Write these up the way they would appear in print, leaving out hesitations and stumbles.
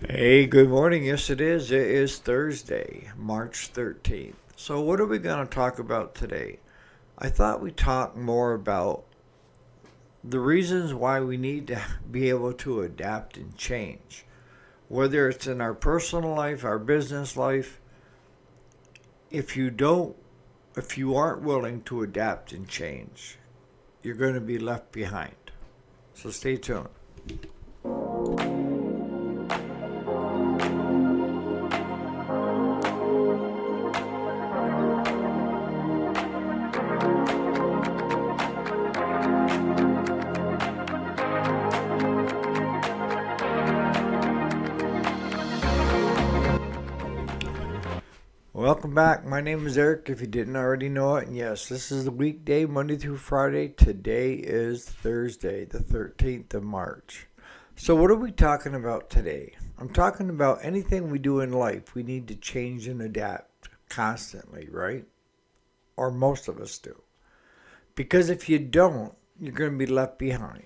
Hey, good morning. Yes, it is. It is Thursday, March 13th. So, what are we going to talk about today? I thought we'd talk more about the reasons why we need to be able to adapt and change. Whether it's in our personal life, our business life, if you don't, if you aren't willing to adapt and change, you're going to be left behind. So, stay tuned. Welcome back. My name is Eric, if you didn't already know it. And yes, this is the weekday, Monday through Friday. Today is Thursday, the 13th of March. So, what are we talking about today? I'm talking about anything we do in life, we need to change and adapt constantly, right? Or most of us do. Because if you don't, you're going to be left behind.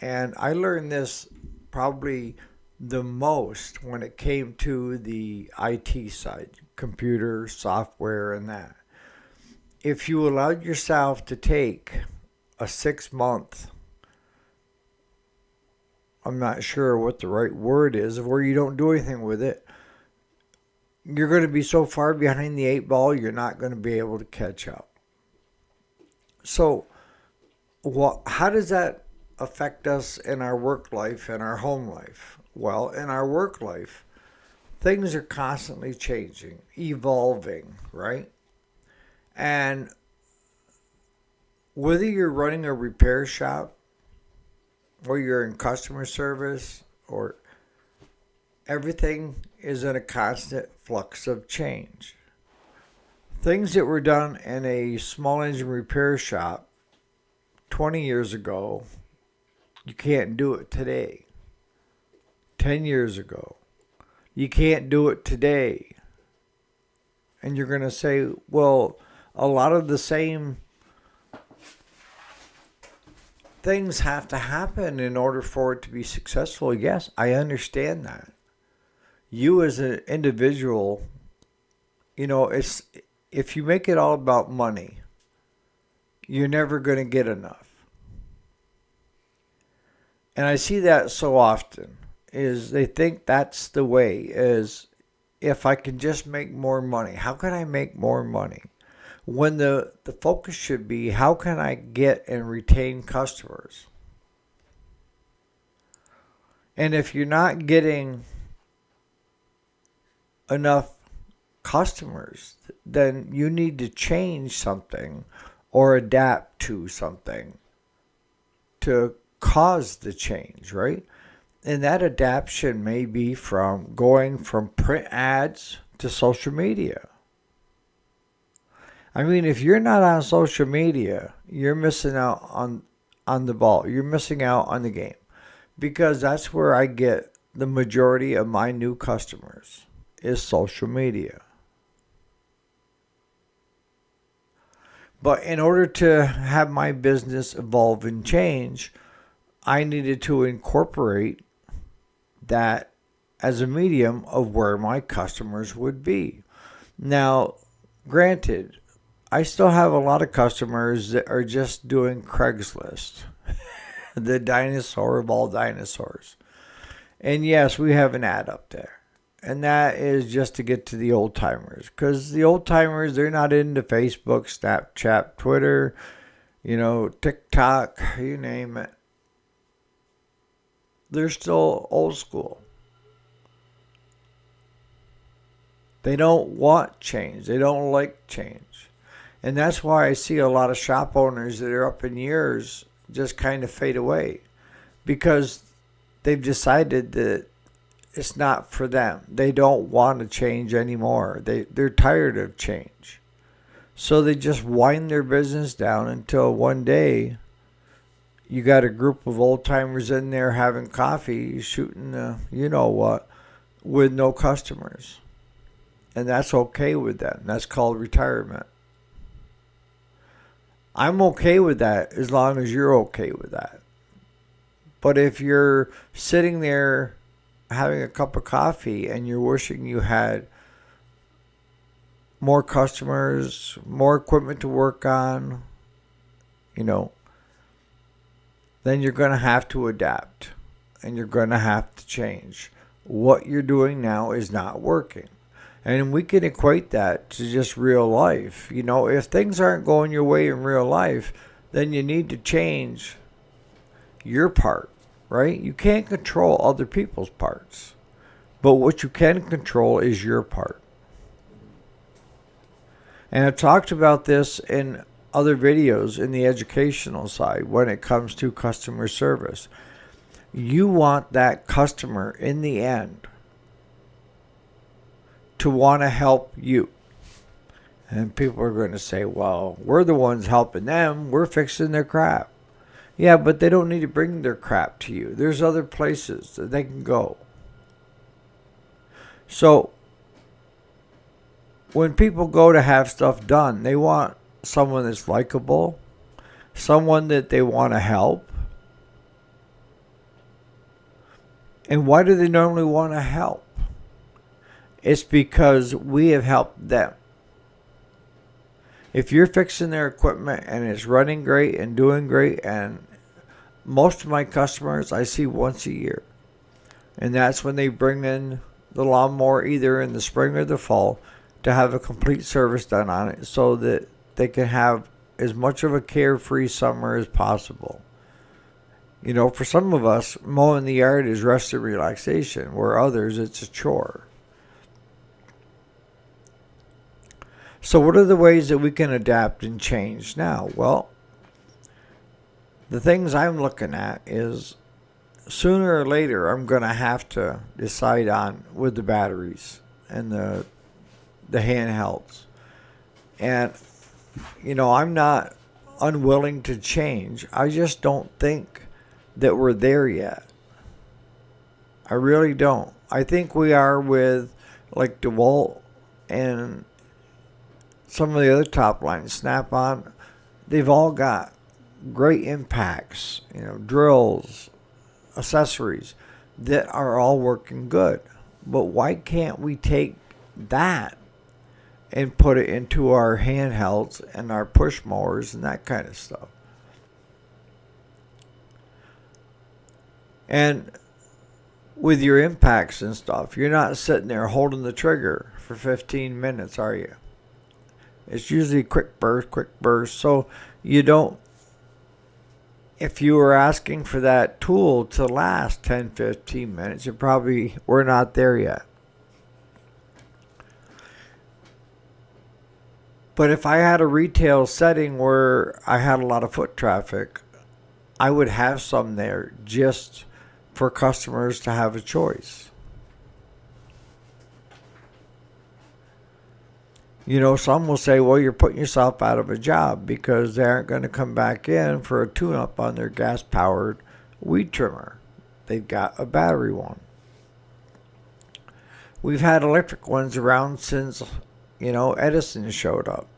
And I learned this probably the most when it came to the IT side, computer, software, and that. If you allowed yourself to take a 6 month, I'm not sure what the right word is, where you don't do anything with it, you're going to be so far behind the eight ball, you're not going to be able to catch up. So, how does that affect us in our work life and our home life? Well, in our work life, things are constantly changing, evolving, right? And whether you're running a repair shop or you're in customer service or everything is in a constant flux of change. Things that were done in a small engine repair shop 20 years ago, you can't do it today. 10 years ago, you can't do it today. And you're going to say, well, a lot of the same things have to happen in order for it to be successful. Yes, I understand that. You as an individual, it's if you make it all about money, you're never going to get enough. And I see that so often is they think that's the way is if I can just make more money. How can I make more money? When the focus should be how can I get and retain customers? And if you're not getting enough customers, then you need to change something or adapt to something to cause the change, right? And that adaptation may be from going from print ads to social media. I mean, if you're not on social media, you're missing out on the ball. You're missing out on the game because that's where I get the majority of my new customers is social media. But in order to have my business evolve and change, I needed to incorporate that as a medium of where my customers would be. Now, granted, I still have a lot of customers that are just doing Craigslist, the dinosaur of all dinosaurs. And yes, we have an ad up there. And that is just to get to the old timers. Because the old timers, they're not into Facebook, Snapchat, Twitter, TikTok, you name it. They're still old school. They don't want change. They don't like change. And that's why I see a lot of shop owners that are up in years just kind of fade away because they've decided that it's not for them. They don't want to change anymore. They're tired of change. So they just wind their business down until one day you got a group of old timers in there having coffee, shooting the you know what, with no customers. And that's okay with them. That's called retirement. I'm okay with that as long as you're okay with that. But if you're sitting there having a cup of coffee and you're wishing you had more customers, more equipment to work on, you know, then you're going to have to adapt and you're going to have to change. What you're doing now is not working. And we can equate that to just real life. You know, if things aren't going your way in real life, then you need to change your part, right? You can't control other people's parts. But what you can control is your part. And I've talked about this in other videos in the educational side when it comes to customer service. You want that customer in the end to want to help you. And people are going to say, well, we're the ones helping them. We're fixing their crap. Yeah, but they don't need to bring their crap to you. There's other places that they can go. So when people go to have stuff done, they want someone that's likable, someone that they want to help. And why do they normally want to help? It's because we have helped them. If you're fixing their equipment and it's running great and doing great, and most of my customers I see once a year, and that's when they bring in the lawnmower either in the spring or the fall to have a complete service done on it so that they can have as much of a carefree summer as possible. You know, for some of us, mowing the yard is rest and relaxation, where others, it's a chore. So what are the ways that we can adapt and change now? Well, the things I'm looking at is sooner or later I'm going to have to decide on with the batteries and the handhelds. And, you know, I'm not unwilling to change. I just don't think that we're there yet. I really don't. I think we are with like DeWalt and some of the other top lines, Snap-on. They've all got great impacts, you know, drills, accessories that are all working good. But why can't we take that and put it into our handhelds and our push mowers and that kind of stuff? And with your impacts and stuff, you're not sitting there holding the trigger for 15 minutes, are you? It's usually quick burst. So you don't, if you were asking for that tool to last 10, 15 minutes, we're not there yet. But if I had a retail setting where I had a lot of foot traffic, I would have some there just for customers to have a choice. You know, some will say, well, you're putting yourself out of a job because they aren't going to come back in for a tune-up on their gas-powered weed trimmer. They've got a battery one. We've had electric ones around since, you know, Edison showed up.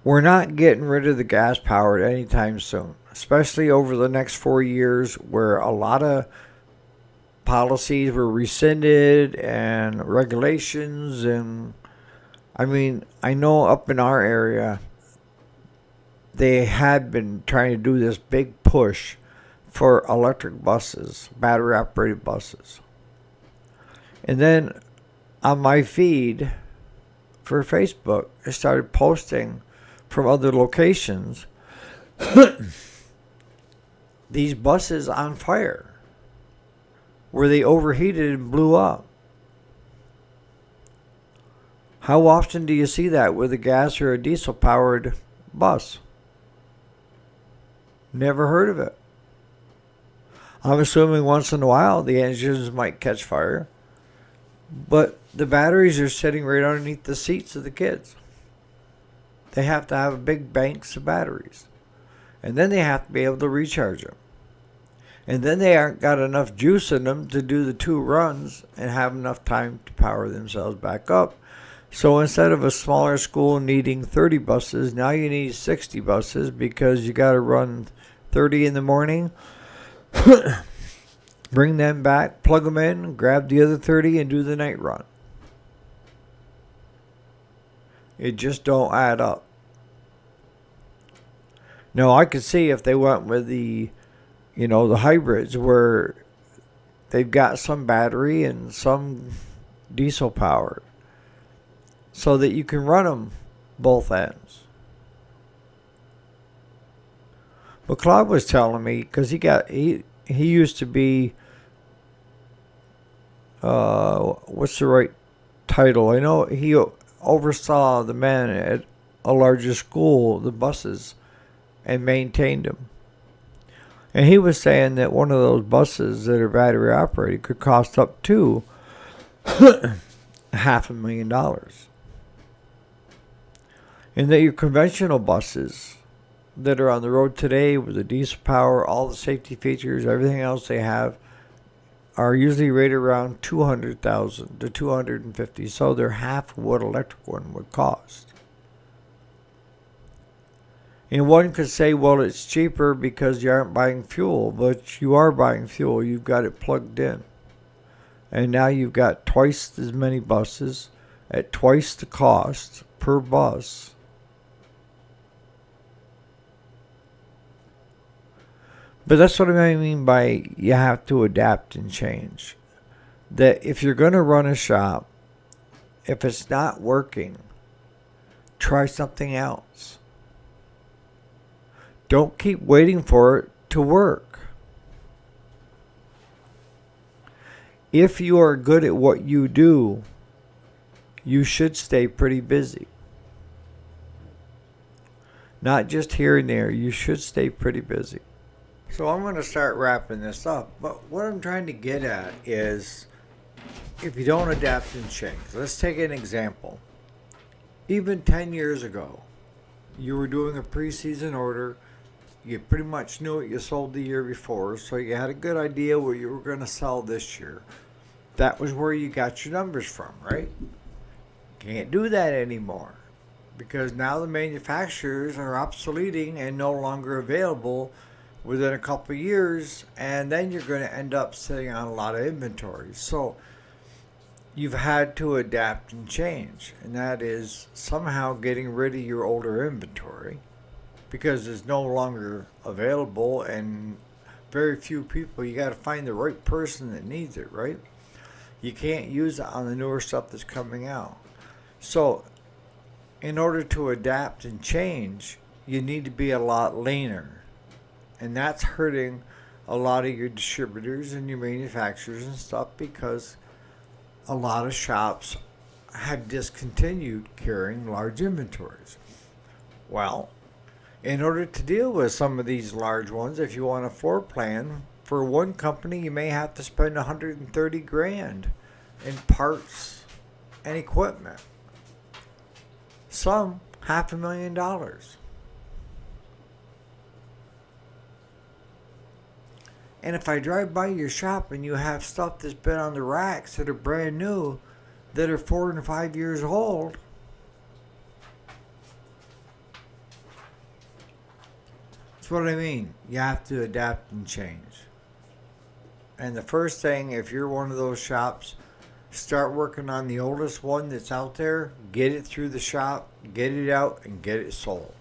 We're not getting rid of the gas-powered anytime soon, especially over the next 4 years where a lot of policies were rescinded and regulations. And I mean, I know up in our area, they had been trying to do this big push for electric buses, battery operated buses. And then on my feed for Facebook, I started posting from other locations these buses on fire where they overheated and blew up. How often do you see that with a gas or a diesel powered bus? Never heard of it. I'm assuming once in a while the engines might catch fire, but the batteries are sitting right underneath the seats of the kids. They have to have big banks of batteries, and then they have to be able to recharge them. And then they aren't got enough juice in them to do the 2 runs and have enough time to power themselves back up. So instead of a smaller school needing 30 buses, now you need 60 buses because you got to run 30 in the morning Bring them back, plug them in, grab the other 30 and do the night run. It just don't add up. Now, I could see if they went with the hybrids where they've got some battery and some diesel powered so that you can run them both ends. But Claude was telling me, because he used to be, what's the right title? I know he oversaw the men at a larger school, the buses, and maintained them. And he was saying that one of those buses that are battery operated could cost up to $500,000. And that your conventional buses that are on the road today with the diesel power, all the safety features, everything else they have, are usually rated around $200,000 to $250,000. So they're half of what an electric one would cost. And one could say, well, it's cheaper because you aren't buying fuel, but you are buying fuel. You've got it plugged in. And now you've got twice as many buses at twice the cost per bus. But that's what I mean by you have to adapt and change. That if you're going to run a shop, if it's not working, try something else. Don't keep waiting for it to work. If you are good at what you do, you should stay pretty busy. Not just here and there. You should stay pretty busy. So I'm going to start wrapping this up. But what I'm trying to get at is, if you don't adapt and change. Let's take an example. Even 10 years ago, you were doing a preseason order. You pretty much knew what you sold the year before, so you had a good idea what you were going to sell this year. That was where you got your numbers from, right? Can't do that anymore because now the manufacturers are obsoleting and no longer available within a couple of years, and then you're going to end up sitting on a lot of inventory. So you've had to adapt and change, and that is somehow getting rid of your older inventory because it's no longer available and very few people. You got to find the right person that needs it, right? You can't use it on the newer stuff that's coming out. So in order to adapt and change, you need to be a lot leaner. And that's hurting a lot of your distributors and your manufacturers and stuff because a lot of shops have discontinued carrying large inventories. Well, in order to deal with some of these large ones, if you want a floor plan, for one company you may have to spend $130,000 in parts and equipment. Some $500,000. And if I drive by your shop and you have stuff that's been on the racks that are brand new, that are 4 and 5 years old, that's what I mean. You have to adapt and change. And the first thing, if you're one of those shops, start working on the oldest one that's out there, get it through the shop, get it out, and get it sold.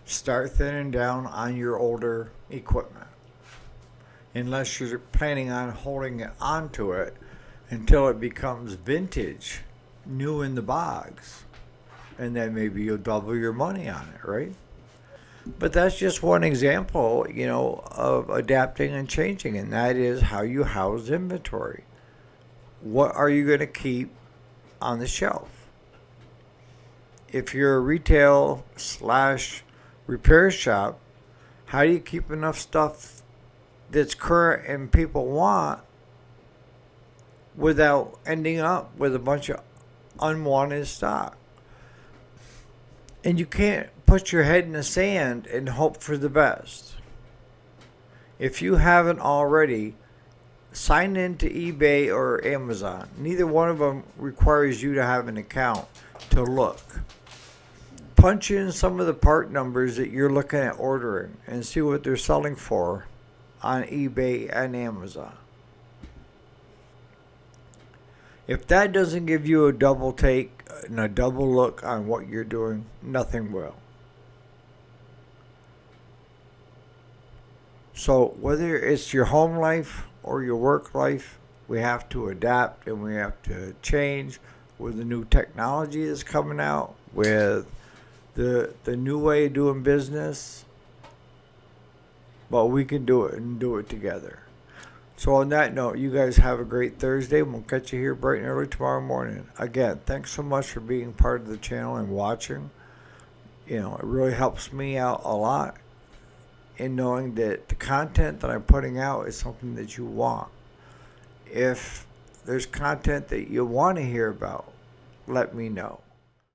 Start thinning down on your older equipment. Unless you're planning on holding it onto it until it becomes vintage, new in the box. And then maybe you'll double your money on it, right? But that's just one example, of adapting and changing, and that is how you house inventory. What are you going to keep on the shelf? If you're a retail/repair shop, how do you keep enough stuff that's current and people want without ending up with a bunch of unwanted stock? And you can't put your head in the sand and hope for the best. If you haven't already, sign into eBay or Amazon. Neither one of them requires you to have an account to look. Punch in some of the part numbers that you're looking at ordering and see what they're selling for on eBay and Amazon. If that doesn't give you a double take and a double look on what you're doing, nothing will. So whether it's your home life or your work life, we have to adapt and we have to change with the new technology that's coming out, with the new way of doing business. But we can do it and do it together. So on that note, you guys have a great Thursday. We'll catch you here bright and early tomorrow morning. Again, thanks so much for being part of the channel and watching. It really helps me out a lot in knowing that the content that I'm putting out is something that you want. If there's content that you want to hear about, let me know.